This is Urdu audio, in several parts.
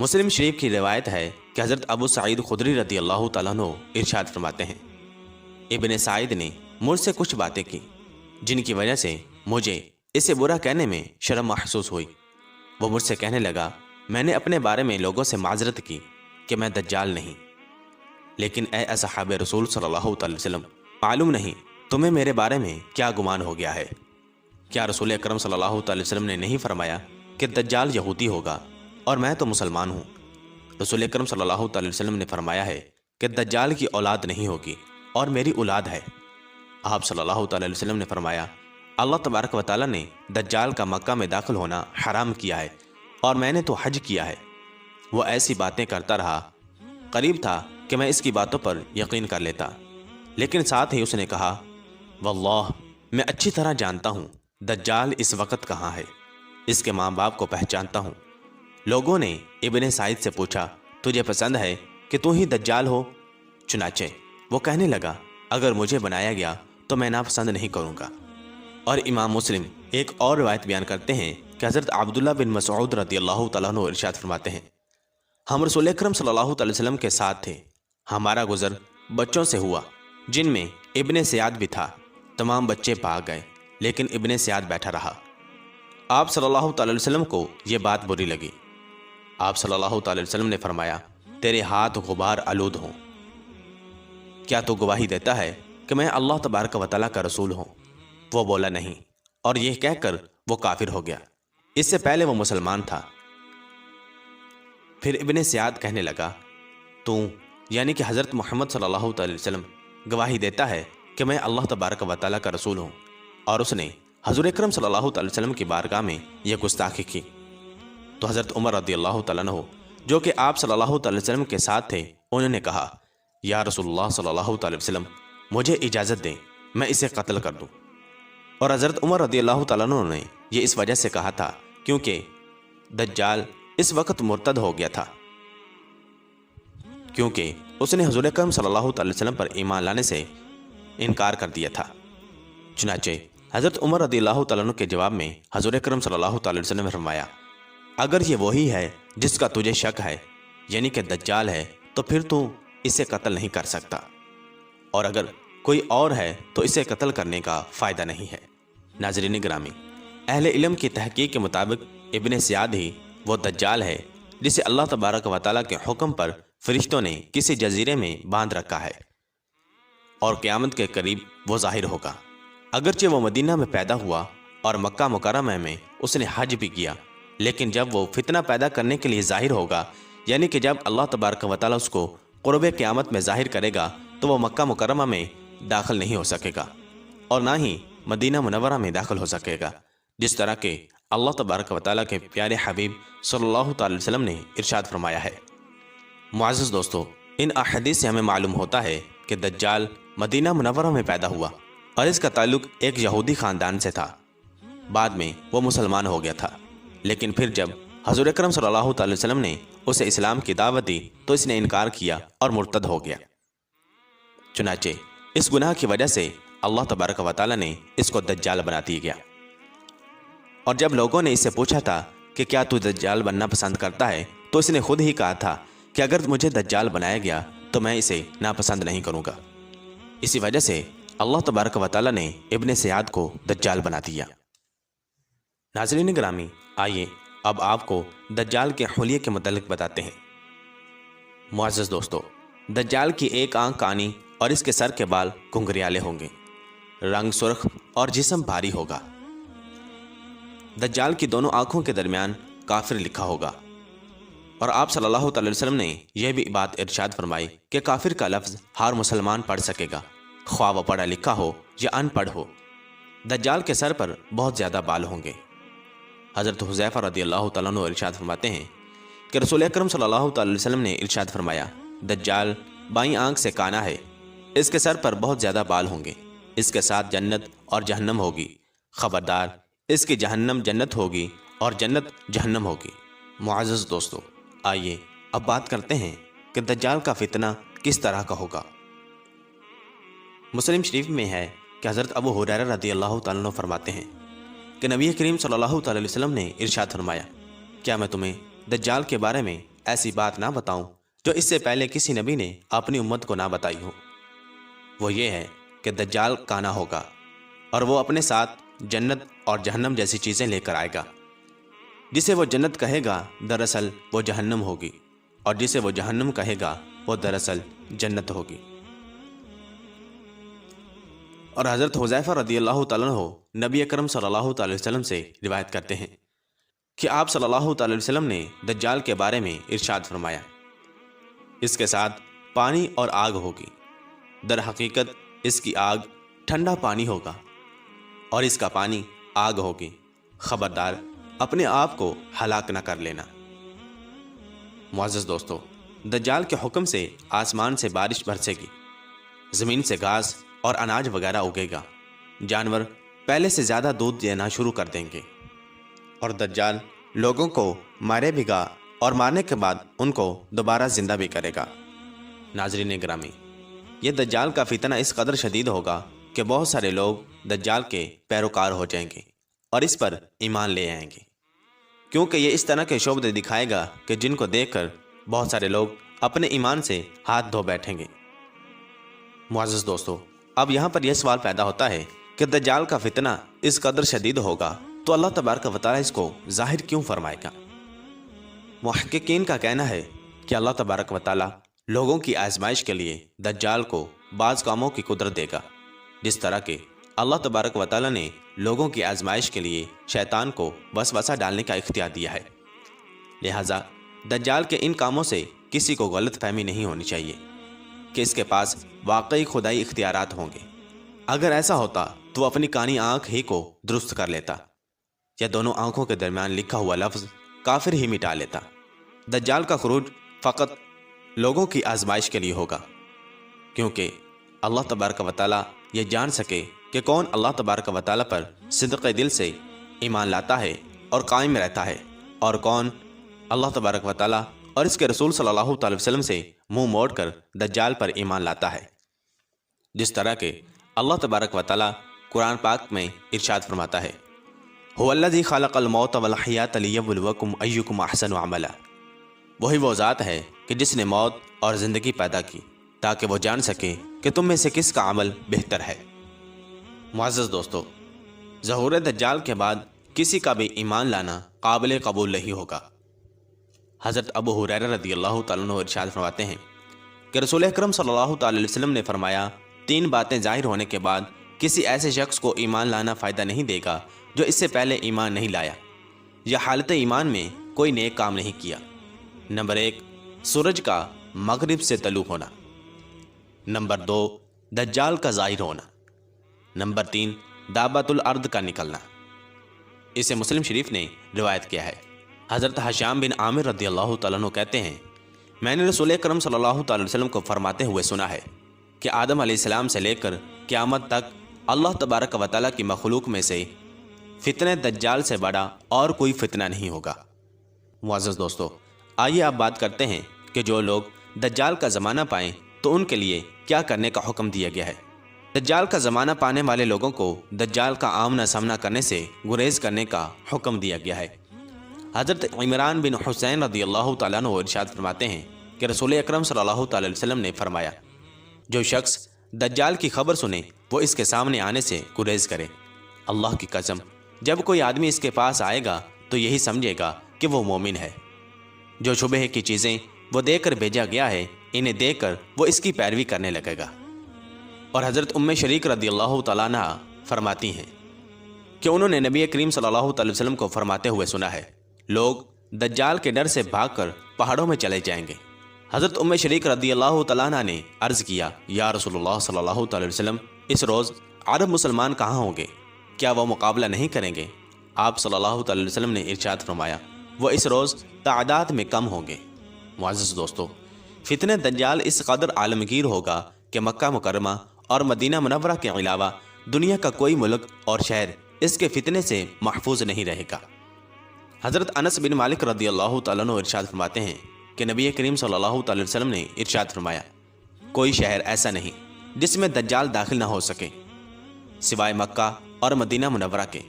مسلم شریف کی روایت ہے کہ حضرت ابو سعید خدری رضی اللہ تعالیٰ عنہ ارشاد فرماتے ہیں، ابن سعید نے مجھ سے کچھ باتیں کی جن کی وجہ سے مجھے اسے برا کہنے میں شرم محسوس ہوئی۔ وہ مجھ سے کہنے لگا، میں نے اپنے بارے میں لوگوں سے معذرت کی کہ میں دجال نہیں، لیکن اے اصحاب رسول صلی اللہ علیہ وسلم، معلوم نہیں تمہیں میرے بارے میں کیا گمان ہو گیا ہے؟ کیا رسول اکرم صلی اللہ علیہ وسلم نے نہیں فرمایا کہ دجال یہودی ہوگا اور میں تو مسلمان ہوں؟ رسول اکرم صلی اللہ علیہ وسلم نے فرمایا ہے کہ دجال کی اولاد نہیں ہوگی اور میری اولاد ہے۔ آپ صلی اللہ علیہ وسلم نے فرمایا، اللہ تبارک و تعالیٰ نے دجال کا مکہ میں داخل ہونا حرام کیا ہے اور میں نے تو حج کیا ہے۔ وہ ایسی باتیں کرتا رہا، قریب تھا کہ میں اس کی باتوں پر یقین کر لیتا، لیکن ساتھ ہی اس نے کہا، واللہ میں اچھی طرح جانتا ہوں دجال اس وقت کہاں ہے، اس کے ماں باپ کو پہچانتا ہوں۔ لوگوں نے ابن سعید سے پوچھا، تجھے پسند ہے کہ تو ہی دجال ہو؟ چنانچہ وہ کہنے لگا، اگر مجھے بنایا گیا تو میں ناپسند نہیں کروں گا۔ اور امام مسلم ایک اور روایت بیان کرتے ہیں کہ حضرت عبداللہ بن مسعود رضی اللہ تعالیٰ عنہ ارشاد فرماتے ہیں، ہم رسول اکرم صلی اللہ علیہ وسلم کے ساتھ تھے، ہمارا گزر بچوں سے ہوا جن میں ابن سیاد بھی تھا۔ تمام بچے بھاگ گئے لیکن ابن سیاد بیٹھا رہا۔ آپ صلی اللہ علیہ وسلم کو یہ بات بری لگی۔ آپ صلی اللہ علیہ وسلم نے فرمایا، تیرے ہاتھ غبار آلود ہوں، کیا تو گواہی دیتا ہے کہ میں اللہ تبارک و تعالیٰ کا رسول ہوں؟ وہ بولا نہیں، اور یہ کہہ کر وہ کافر ہو گیا۔ اس سے پہلے وہ مسلمان تھا۔ پھر ابن سیاد کہنے لگا، تو یعنی کہ حضرت محمد صلی اللہ علیہ وسلم گواہی دیتا ہے کہ میں اللہ تبارک و تعالیٰ کا رسول ہوں، اور اس نے حضور اکرم صلی اللہ علیہ وسلم کی بارگاہ میں یہ گستاخی کی۔ تو حضرت عمر رضی اللہ تعالیٰ عنہ جو کہ آپ صلی اللہ علیہ وسلم کے ساتھ تھے، انہوں نے کہا، یا رسول اللہ صلی اللہ علیہ وسلم، مجھے اجازت دیں میں اسے قتل کر دوں۔ اور حضرت عمر رضی اللہ تعالیٰ عنہ نے یہ اس وجہ سے کہا تھا کیونکہ دجال اس وقت مرتد ہو گیا تھا، کیونکہ اس نے حضور اکرم صلی اللہ علیہ وسلم پر ایمان لانے سے انکار کر دیا تھا۔ چنانچہ حضرت عمر رضی اللہ تعالیٰ عنہ کے جواب میں حضور اکرم صلی اللہ علیہ وسلم نے فرمایا، اگر یہ وہی ہے جس کا تجھے شک ہے، یعنی کہ دجال ہے، تو پھر تو اسے قتل نہیں کر سکتا، اور اگر کوئی اور ہے تو اسے قتل کرنے کا فائدہ نہیں ہے۔ ناظرین گرامی، اہل علم کی تحقیق کے مطابق ابن سیاد ہی وہ دجال ہے جسے اللہ تبارک و تعالیٰ کے حکم پر فرشتوں نے کسی جزیرے میں باندھ رکھا ہے، اور قیامت کے قریب وہ ظاہر ہوگا۔ اگرچہ وہ مدینہ میں پیدا ہوا اور مکہ مکرمہ میں اس نے حج بھی کیا، لیکن جب وہ فتنہ پیدا کرنے کے لیے ظاہر ہوگا، یعنی کہ جب اللہ تبارک و تعالیٰ اس کو قرب قیامت میں ظاہر کرے گا، تو وہ مکہ مکرمہ میں داخل نہیں ہو سکے گا اور نہ ہی مدینہ منورہ میں داخل ہو سکے گا، جس طرح کہ اللہ تبارک و تعالیٰ کے پیارے حبیب صلی اللہ تعالی وسلم نے ارشاد فرمایا ہے۔ معزز دوستو، ان احادیث سے ہمیں معلوم ہوتا ہے کہ دجال مدینہ منورہ میں پیدا ہوا اور اس کا تعلق ایک یہودی خاندان سے تھا۔ بعد میں وہ مسلمان ہو گیا تھا، لیکن پھر جب حضور اکرم صلی اللہ تعالی وسلم نے اسے اسلام کی دعوت دی تو اس نے انکار کیا اور مرتد ہو گیا۔ چنانچہ اس گناہ کی وجہ سے اللہ تبارک و تعالی نے اس کو دجال بنا دیا گیا۔ اور جب لوگوں نے اس سے پوچھا تھا کہ کیا تو دجال بننا پسند کرتا ہے، تو اس نے خود ہی کہا تھا کہ اگر مجھے دجال بنایا گیا تو میں اسے ناپسند نہیں کروں گا۔ اسی وجہ سے اللہ تبارک و تعالی نے ابن سیاد کو دجال بنا دیا۔ ناظرین گرامی، آئیے اب آپ کو دجال کے حلیے کے متعلق بتاتے ہیں۔ معزز دوستو، دجال کی ایک آنکھ کانی اور اس کے سر کے بال گھنگریالے ہوں گے، رنگ سرخ اور جسم بھاری ہوگا۔ دجال کی دونوں آنکھوں کے درمیان کافر لکھا ہوگا، اور آپ صلی اللہ علیہ وسلم نے یہ بھی بات ارشاد فرمائی کہ کافر کا لفظ ہر مسلمان پڑھ سکے گا، خواہ وہ پڑھا لکھا ہو یا ان پڑھ ہو۔ دجال کے سر پر بہت زیادہ بال ہوں گے۔ حضرت حذیفہ رضی اللہ تعالیٰ عنہ ارشاد فرماتے ہیں کہ رسول اکرم صلی اللہ تعالی وسلم نے ارشاد فرمایا، دجال بائیں آنکھ سے کانا ہے، اس کے سر پر بہت زیادہ بال ہوں گے، اس کے ساتھ جنت اور جہنم ہوگی، خبردار اس کی جہنم جنت ہوگی اور جنت جہنم ہوگی۔ معزز دوستو، آئیے اب بات کرتے ہیں کہ دجال کا فتنہ کس طرح کا ہوگا۔ مسلم شریف میں ہے کہ حضرت ابو ہریرہ رضی اللہ تعالیٰ عنہ فرماتے ہیں کہ نبی کریم صلی اللہ تعالی وسلم نے ارشاد فرمایا، کیا میں تمہیں دجال کے بارے میں ایسی بات نہ بتاؤں جو اس سے پہلے کسی نبی نے اپنی امت کو نہ بتائی ہو۔ وہ یہ ہے کہ دجال کانا ہوگا اور وہ اپنے ساتھ جنت اور جہنم جیسی چیزیں لے کر آئے گا۔ جسے وہ جنت کہے گا دراصل وہ جہنم ہوگی، اور جسے وہ جہنم کہے گا وہ دراصل جنت ہوگی۔ اور حضرت حذیفہ رضی اللہ تعالیٰ عنہ نبی اکرم صلی اللہ تعالی وسلم سے روایت کرتے ہیں کہ آپ صلی اللہ تعالی وسلم نے دجال کے بارے میں ارشاد فرمایا، اس کے ساتھ پانی اور آگ ہوگی، در حقیقت اس کی آگ ٹھنڈا پانی ہوگا اور اس کا پانی آگ ہوگی، خبردار اپنے آپ کو ہلاک نہ کر لینا۔ معزز دوستو، دجال کے حکم سے آسمان سے بارش برسے گی، زمین سے گھاس اور اناج وغیرہ اگے گا، جانور پہلے سے زیادہ دودھ دینا شروع کر دیں گے، اور دجال لوگوں کو مارے بھی گا اور مارنے کے بعد ان کو دوبارہ زندہ بھی کرے گا۔ ناظرین گرامی، یہ دجال کا فتنہ اس قدر شدید ہوگا کہ بہت سارے لوگ دجال کے پیروکار ہو جائیں گے اور اس پر ایمان لے آئیں گے، کیونکہ یہ اس طرح کے شعبے دکھائے گا کہ جن کو دیکھ کر بہت سارے لوگ اپنے ایمان سے ہاتھ دھو بیٹھیں گے۔ معزز دوستو، اب یہاں پر یہ سوال پیدا ہوتا ہے کہ دجال کا فتنہ اس قدر شدید ہوگا تو اللہ تبارک و تعالیٰ اس کو ظاہر کیوں فرمائے گا؟ محققین کا کہنا ہے کہ اللہ تبارک و تعالیٰ لوگوں کی آزمائش کے لیے دجال کو بعض کاموں کی قدرت دے گا، جس طرح کہ اللہ تبارک و تعالیٰ نے لوگوں کی آزمائش کے لیے شیطان کو وسوسہ ڈالنے کا اختیار دیا ہے۔ لہٰذا دجال کے ان کاموں سے کسی کو غلط فہمی نہیں ہونی چاہیے کہ اس کے پاس واقعی خدائی اختیارات ہوں گے۔ اگر ایسا ہوتا تو وہ اپنی کانی آنکھ ہی کو درست کر لیتا یا دونوں آنکھوں کے درمیان لکھا ہوا لفظ کافر ہی مٹا لیتا۔ دجال کا خروج فقط لوگوں کی آزمائش کے لیے ہوگا، کیونکہ اللہ تبارک و تعالیٰ یہ جان سکے کہ کون اللہ تبارک و تعالیٰ پر صدق دل سے ایمان لاتا ہے اور قائم رہتا ہے، اور کون اللہ تبارک و تعالیٰ اور اس کے رسول صلی اللہ تعالی وسلم سے منہ موڑ کر دجال پر ایمان لاتا ہے۔ جس طرح کہ اللہ تبارک و تعالیٰ قرآن پاک میں ارشاد فرماتا ہے، هو الذی خلق الموت والحیات لیبلوکم ایکم احسن عملا۔ وہی وہ ذات ہے کہ جس نے موت اور زندگی پیدا کی تاکہ وہ جان سکے کہ تم میں سے کس کا عمل بہتر ہے۔ معزز دوستو، ظہور دجال کے بعد کسی کا بھی ایمان لانا قابل قبول نہیں ہوگا۔ حضرت ابو ہریرہ رضی اللہ تعالیٰ عنہ ارشاد فرماتے ہیں کہ رسول اکرم صلی اللہ تعالی علیہ وسلم نے فرمایا، 3 باتیں ظاہر ہونے کے بعد کسی ایسے شخص کو ایمان لانا فائدہ نہیں دے گا جو اس سے پہلے ایمان نہیں لایا یا حالت ایمان میں کوئی نیک کام نہیں کیا۔ نمبر 1، سورج کا مغرب سے طلوع ہونا۔ نمبر 2، دجال کا ظاہر ہونا۔ نمبر 3، دابۃ الارض کا نکلنا۔ اسے مسلم شریف نے روایت کیا ہے۔ حضرت حشام بن عامر رضی اللہ تعالیٰ عنہ کہتے ہیں، میں نے رسول اکرم صلی اللہ تعالی وسلم کو فرماتے ہوئے سنا ہے کہ آدم علیہ السلام سے لے کر قیامت تک اللہ تبارک و تعالیٰ کی مخلوق میں سے فتنہ دجال سے بڑا اور کوئی فتنہ نہیں ہوگا۔ معزز دوستو، آئیے آپ بات کرتے ہیں کہ جو لوگ دجال کا زمانہ پائیں تو ان کے لیے کیا کرنے کا حکم دیا گیا ہے۔ دجال کا زمانہ پانے والے لوگوں کو دجال کا آمنا سامنا کرنے سے گریز کرنے کا حکم دیا گیا ہے۔ حضرت عمران بن حسین رضی اللہ تعالیٰ عنہ ارشاد فرماتے ہیں کہ رسول اکرم صلی اللہ تعالی وسلم نے فرمایا، جو شخص دجال کی خبر سنے وہ اس کے سامنے آنے سے گریز کرے۔ اللہ کی قسم، جب کوئی آدمی اس کے پاس آئے گا تو یہی سمجھے گا کہ وہ مومن ہے۔ جو شبہ کی چیزیں وہ دے کر بھیجا گیا ہے، انہیں دے کر وہ اس کی پیروی کرنے لگے گا۔ اور حضرت ام شریک رضی اللہ تعالیٰ عنہ فرماتی ہیں کہ انہوں نے نبی کریم صلی اللہ تعالی وسلم کو فرماتے ہوئے سنا ہے، لوگ دجال کے ڈر سے بھاگ کر پہاڑوں میں چلے جائیں گے۔ حضرت ام شریک رضی اللہ تعالیٰ عنہ نے عرض کیا، یا رسول اللہ صلی اللہ تعالی وسلم، اس روز عرب مسلمان کہاں ہوں گے؟ کیا وہ مقابلہ نہیں کریں گے؟ آپ صلی اللہ تعالی وسلم نے ارشاد فرمایا، وہ اس روز تعداد میں کم ہوں گے۔ معزز دوستو، فتنہ دجال اس قدر عالمگیر ہوگا کہ مکہ مکرمہ اور مدینہ منورہ کے علاوہ دنیا کا کوئی ملک اور شہر اس کے فتنے سے محفوظ نہیں رہے گا۔ حضرت انس بن مالک رضی اللہ تعالیٰ عنہ ارشاد فرماتے ہیں کہ نبی کریم صلی اللہ تعالی وسلم نے ارشاد فرمایا، کوئی شہر ایسا نہیں جس میں دجال داخل نہ ہو سکے سوائے مکہ اور مدینہ منورہ کے۔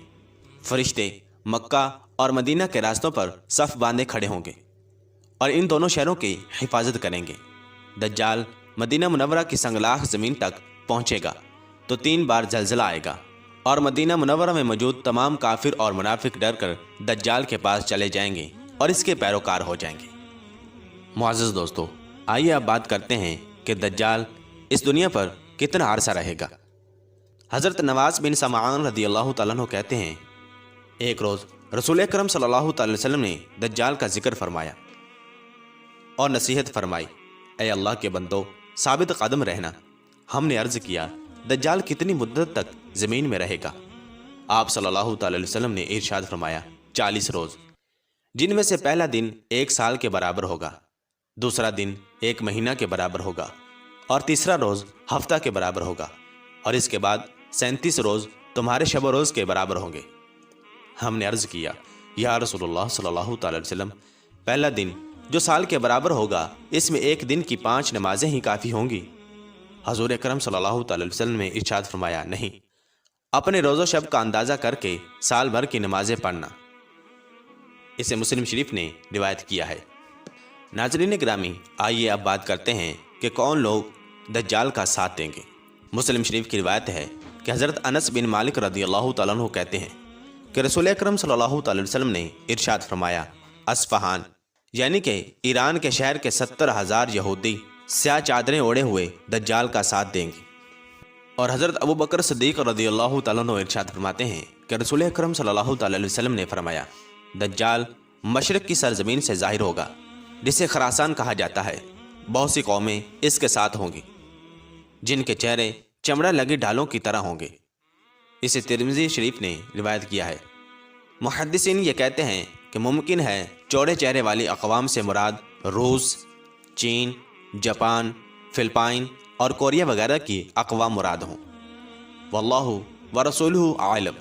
فرشتے مکہ اور مدینہ کے راستوں پر صف باندھے کھڑے ہوں گے اور ان دونوں شہروں کی حفاظت کریں گے۔ دجال مدینہ منورہ کی سنگلاخ زمین تک پہنچے گا تو 3 بار زلزلہ آئے گا اور مدینہ منورہ میں موجود تمام کافر اور منافق ڈر کر دجال کے پاس چلے جائیں گے اور اس کے پیروکار ہو جائیں گے۔ معزز دوستو، آئیے اب بات کرتے ہیں کہ دجال اس دنیا پر کتنا عرصہ رہے گا۔ حضرت نواس بن سمعان رضی اللہ تعالیٰ عنہ کہتے ہیں، ایک روز رسول اکرم صلی اللہ تعالی وسلم نے دجال کا ذکر فرمایا اور نصیحت فرمائی، اے اللہ کے بندو، ثابت قدم رہنا۔ ہم نے عرض کیا، دجال کتنی مدت تک زمین میں رہے گا؟ آپ صلی اللہ تعالی وسلم نے ارشاد فرمایا، 40 روز، جن میں سے پہلا دن 1 سال کے برابر ہوگا، دوسرا دن 1 مہینہ کے برابر ہوگا اور تیسرا روز ہفتہ کے برابر ہوگا، اور اس کے بعد 37 روز تمہارے شب و روز کے برابر ہوں گے۔ ہم نے عرض کیا، یا رسول اللہ صلی اللہ تعالی وسلم، پہلا دن جو سال کے برابر ہوگا، اس میں 1 دن کی 5 نمازیں ہی کافی ہوں گی۔ حضور اکرم صلی اللہ تعالی وسلم نے ارشاد فرمایا، نہیں، اپنے روز و شب کا اندازہ کر کے سال بھر کی نمازیں پڑھنا۔ اسے مسلم شریف نے روایت کیا ہے۔ ناظرین گرامی، آئیے اب بات کرتے ہیں کہ کون لوگ دجال کا ساتھ دیں گے۔ مسلم شریف کی روایت ہے کہ حضرت انس بن مالک رضی اللہ تعالیٰ عنہ کہتے ہیں کہ رسول اکرم صلی اللہ تعالی وسلم نے ارشاد فرمایا، اصفہان یعنی کہ ایران کے شہر کے 70,000 یہودی سیاہ چادریں اوڑے ہوئے دجال کا ساتھ دیں گے۔ اور حضرت ابو بکر صدیق رضی اللہ تعالیٰ عنہ ارشاد فرماتے ہیں کہ رسول اکرم صلی اللہ تعالی وسلم نے فرمایا، دجال مشرق کی سرزمین سے ظاہر ہوگا، جسے خراسان کہا جاتا ہے۔ بہت سی قومیں اس کے ساتھ ہوں گی، جن کے چہرے چمڑا لگی ڈھالوں کی طرح ہوں گے۔ اسے ترمذی شریف نے روایت کیا ہے۔ محدثین یہ کہتے ہیں کہ ممکن ہے چوڑے چہرے والی اقوام سے مراد روس، چین، جاپان، فلپائن اور کوریا وغیرہ کی اقوام مراد ہوں۔ واللہ ورسولہ عالم،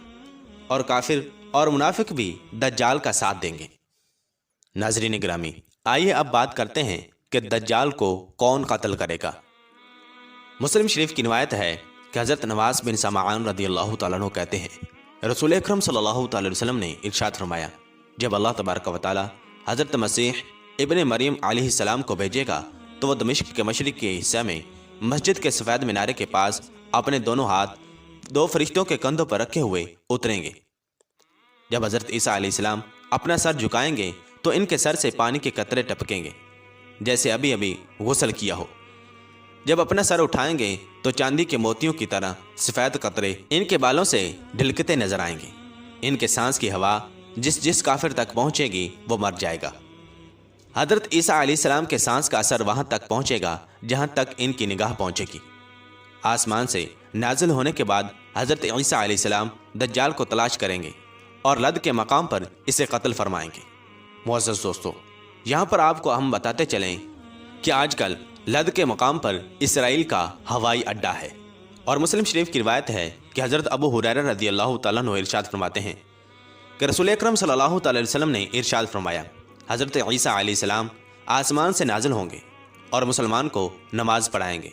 اور کافر اور منافق بھی دجال کا ساتھ دیں گے۔ ناظرین گرامی، آئیے اب بات کرتے ہیں کہ دجال کو کون قتل کرے گا۔ مسلم شریف کی روایت ہے کہ حضرت نواس بن سمعان رضی اللہ تعالیٰ عنہ کہتے ہیں، رسول اکرم صلی اللہ تعالی وسلم نے ارشاد فرمایا، جب اللہ تبارک و تعالیٰ حضرت مسیح ابن مریم علیہ السلام کو بھیجے گا تو وہ دمشق کے مشرق کے حصہ میں مسجد کے سفید مینارے کے پاس اپنے دونوں ہاتھ 2 فرشتوں کے کندھوں پر رکھے ہوئے اتریں گے۔ جب حضرت عیسیٰ علیہ السلام اپنا سر جھکائیں گے تو ان کے سر سے پانی کے قطرے ٹپکیں گے، جیسے ابھی ابھی غسل کیا ہو۔ جب اپنا سر اٹھائیں گے تو چاندی کے موتیوں کی طرح سفید قطرے ان کے بالوں سے ڈھلکتے نظر آئیں گے۔ ان کے سانس کی ہوا جس کافر تک پہنچے گی وہ مر جائے گا۔ حضرت عیسیٰ علیہ السلام کے سانس کا اثر وہاں تک پہنچے گا جہاں تک ان کی نگاہ پہنچے گی۔ آسمان سے نازل ہونے کے بعد حضرت عیسیٰ علیہ السلام دجال کو تلاش کریں گے اور لد کے مقام پر اسے قتل فرمائیں گے۔ معزز دوستو، یہاں پر آپ کو ہم بتاتے چلیں کہ آج کل لد کے مقام پر اسرائیل کا ہوائی اڈہ ہے، اور مسلم شریف کی روایت ہے کہ حضرت ابو ہریرہ رضی اللہ تعالیٰ عنہ ارشاد فرماتے ہیں کہ رسول اکرم صلی اللہ تعالی وسلم نے ارشاد فرمایا، حضرت عیسیٰ علیہ السلام آسمان سے نازل ہوں گے اور مسلمان کو نماز پڑھائیں گے۔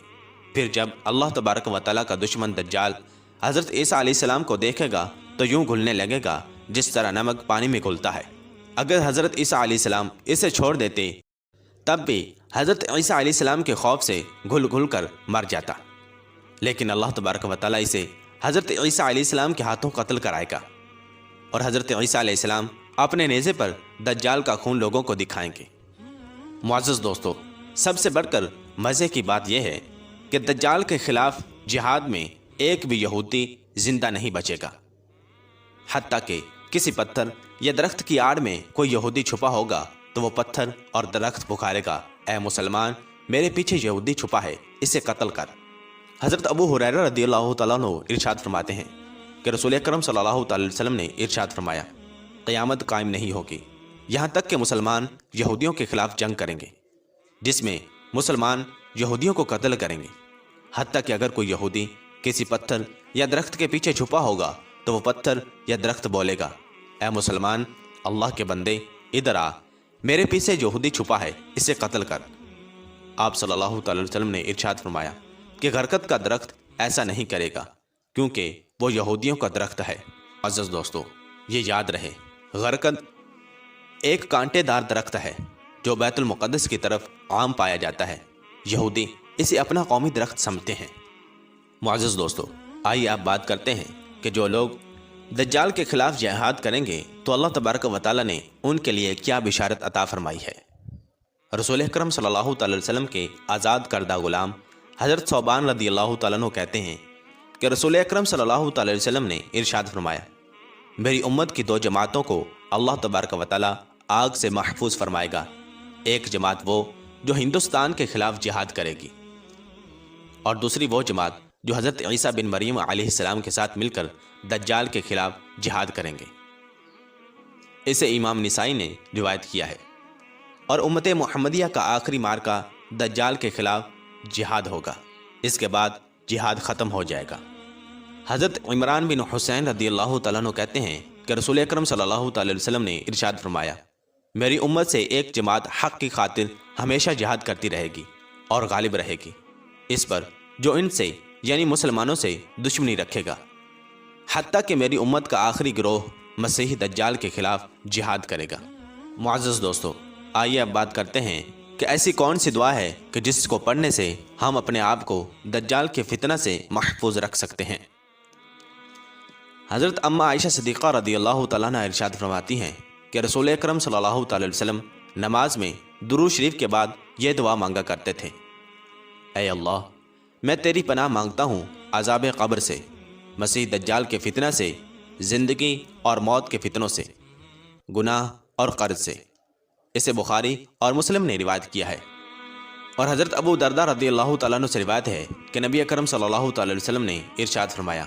پھر جب اللہ تبارک و تعالیٰ کا دشمن دجال حضرت عیسیٰ علیہ السلام کو دیکھے گا تو یوں گھلنے لگے گا جس طرح نمک پانی میں گھلتا ہے۔ اگر حضرت عیسیٰ علیہ السلام اسے چھوڑ دیتے تب بھی حضرت عیسیٰ علیہ السلام کے خوف سے گھل گھل کر مر جاتا، لیکن اللہ تبارک و تعالیٰ اسے حضرت عیسیٰ علیہ السلام کے ہاتھوں قتل کرائے گا، اور حضرت عیسیٰ علیہ السلام اپنے نیزے پر دجال کا خون لوگوں کو دکھائیں گے۔ معزز دوستو، سب سے بڑھ کر مزے کی بات یہ ہے کہ دجال کے خلاف جہاد میں ایک بھی یہودی زندہ نہیں بچے گا، حتیٰ کہ کسی پتھر یا درخت کی آڑ میں کوئی یہودی چھپا ہوگا تو وہ پتھر اور درخت پکارے گا، اے مسلمان، میرے پیچھے یہودی چھپا ہے، اسے قتل کر۔ حضرت ابو ہریرہ رضی اللہ تعالیٰ عنہ ارشاد فرماتے ہیں کہ رسول اکرم صلی اللہ تعالی وسلم نے ارشاد فرمایا، قیامت قائم نہیں ہوگی یہاں تک کہ مسلمان یہودیوں کے خلاف جنگ کریں گے، جس میں مسلمان یہودیوں کو قتل کریں گے، حتیٰ کہ اگر کوئی یہودی کسی پتھر یا درخت کے پیچھے چھپا ہوگا تو وہ پتھر یا درخت بولے گا، اے مسلمان، اللہ کے بندے، ادھر آ، میرے پیچھے یہودی چھپا ہے، اسے قتل کر۔ آپ صلی اللہ تعالی وسلم نے ارشاد فرمایا کہ غرقد کا درخت ایسا نہیں کرے گا کیونکہ وہ یہودیوں کا درخت ہے۔ عزیز دوستو، یہ یاد رہے، غرقد ایک کانٹے دار درخت ہے جو بیت المقدس کی طرف عام پایا جاتا ہے۔ یہودی اسے اپنا قومی درخت سمجھتے ہیں۔ معزز دوستو، آئیے آپ بات کرتے ہیں کہ جو لوگ دجال کے خلاف جہاد کریں گے تو اللہ تبارک و تعالیٰ نے ان کے لیے کیا بشارت عطا فرمائی ہے۔ رسول اکرم صلی اللہ تعالی وسلم کے آزاد کردہ غلام حضرت ثوبان رضی اللہ تعالیٰ عنہ کہتے ہیں کہ رسول اکرم صلی اللہ تعالی وسلم نے ارشاد فرمایا، میری امت کی 2 جماعتوں کو اللہ تبارک و تعالیٰ آگ سے محفوظ فرمائے گا۔ ایک جماعت وہ جو ہندوستان کے خلاف جہاد کرے گی، اور دوسری وہ جماعت جو حضرت عیسیٰ بن مریم علیہ السلام کے ساتھ مل کر دجال کے خلاف جہاد کریں گے۔ اسے امام نسائی نے روایت کیا ہے۔ اور امت محمدیہ کا آخری معرکہ دجال کے خلاف جہاد ہوگا، اس کے بعد جہاد ختم ہو جائے گا۔ حضرت عمران بن حسین رضی اللہ تعالیٰ عنہ کہتے ہیں کہ رسول اکرم صلی اللہ تعالی وسلم نے ارشاد فرمایا، میری امت سے ایک جماعت حق کی خاطر ہمیشہ جہاد کرتی رہے گی اور غالب رہے گی اس پر جو ان سے یعنی مسلمانوں سے دشمنی رکھے گا، حتیٰ کہ میری امت کا آخری گروہ مسیحی دجال کے خلاف جہاد کرے گا۔ معزز دوستو، آئیے اب بات کرتے ہیں کہ ایسی کون سی دعا ہے کہ جس کو پڑھنے سے ہم اپنے آپ کو دجال کے فتنہ سے محفوظ رکھ سکتے ہیں۔ حضرت اماں عائشہ صدیقہ رضی اللہ تعالیٰ عنہ ارشاد فرماتی ہیں کہ رسول اکرم صلی اللہ تعالی وسلم نماز میں درود شریف کے بعد یہ دعا مانگا کرتے تھے، اے اللہ، میں تیری پناہ مانگتا ہوں عذاب قبر سے، مسیح دجال کے فتنہ سے، زندگی اور موت کے فتنوں سے، گناہ اور قرض سے۔ اسے بخاری اور مسلم نے روایت کیا ہے۔ اور حضرت ابو درداء رضی اللہ تعالیٰ عنہ سے روایت ہے کہ نبی اکرم صلی اللہ تعالی وسلم نے ارشاد فرمایا،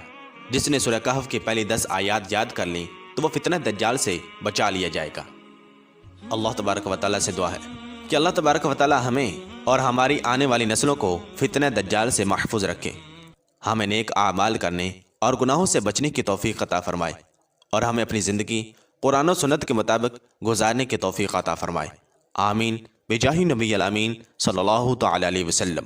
جس نے سورہ کہف کی پہلی 10 آیات یاد کر لیں تو وہ فتنہ دجال سے بچا لیا جائے گا۔ اللہ تبارک و تعالیٰ سے دعا ہے کہ اللہ تبارک و تعالیٰ ہمیں اور ہماری آنے والی نسلوں کو فتنہ دجال سے محفوظ رکھے، ہمیں نیک اعمال کرنے اور گناہوں سے بچنے کی توفیق عطا فرمائے، اور ہمیں اپنی زندگی قرآن و سنت کے مطابق گزارنے کی توفیق عطا فرمائے۔ آمین بجاہ نبی الامین صلی اللہ تعالی علیہ وسلم۔